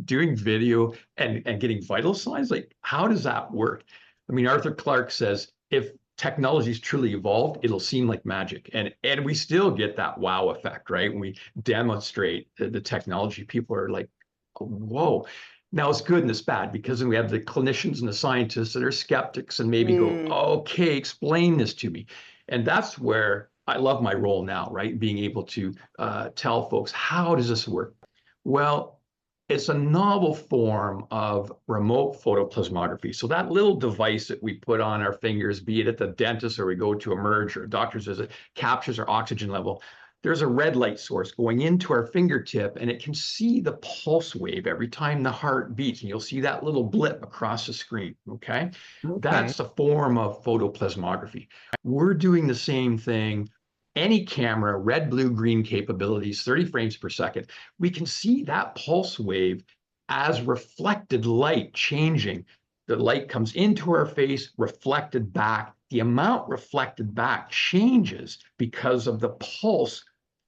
doing video and getting vital signs, like how does that work? I mean, Arthur Clarke says, if technology's truly evolved, it'll seem like magic. And we still get that wow effect, right? When we demonstrate the technology, people are like, whoa. Now it's good and it's bad because we have the clinicians and the scientists that are skeptics and maybe go, okay, explain this to me. And that's where I love my role now, right? Being able to tell folks, how does this work? Well, it's a novel form of remote photoplasmography. So that little device that we put on our fingers, be it at the dentist or we go to emerge or a doctor's visit, captures our oxygen level. There's a red light source going into our fingertip, and it can see the pulse wave every time the heart beats. And you'll see that little blip across the screen, okay? That's a form of photoplasmography. We're doing the same thing. Any camera, red, blue, green capabilities, 30 frames per second, we can see that pulse wave as reflected light changing. The light comes into our face, reflected back. The amount reflected back changes because of the pulse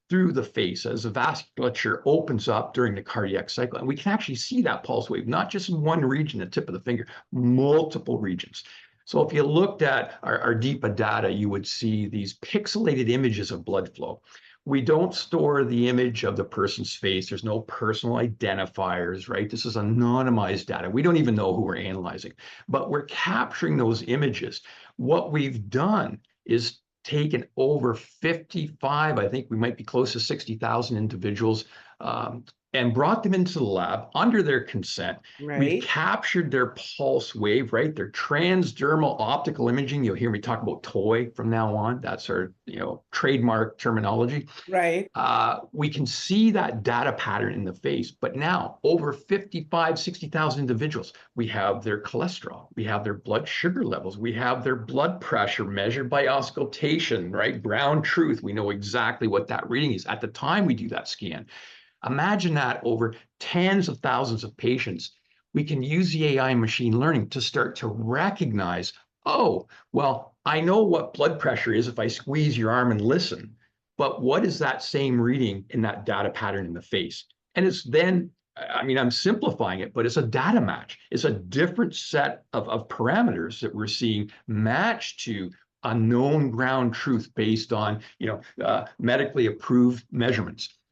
through the face as the vasculature opens up during the cardiac cycle. And we can actually see that pulse wave, not just in one region, the tip of the finger, multiple regions. So if you looked at our DEPA data, you would see these pixelated images of blood flow. We don't store the image of the person's face. There's no personal identifiers, right? This is anonymized data. We don't even know who we're analyzing, but we're capturing those images. What we've done is taken over 55, I think we might be close to 60,000 individuals, and brought them into the lab under their consent. Right. We've captured their pulse wave, right? Their transdermal optical imaging. You'll hear me talk about TOI from now on. That's our, trademark terminology. Right. We can see that data pattern in the face, but now over 55, 60,000 individuals, we have their cholesterol, we have their blood sugar levels, we have their blood pressure measured by auscultation, right? Ground truth. We know exactly what that reading is at the time we do that scan. Imagine that over tens of thousands of patients. We can use the AI and machine learning to start to recognize, oh, well, I know what blood pressure is if I squeeze your arm and listen, but what is that same reading in that data pattern in the face? And it's then, I'm simplifying it, but it's a data match. It's a different set of parameters that we're seeing matched to a known ground truth based on, medically approved measurements.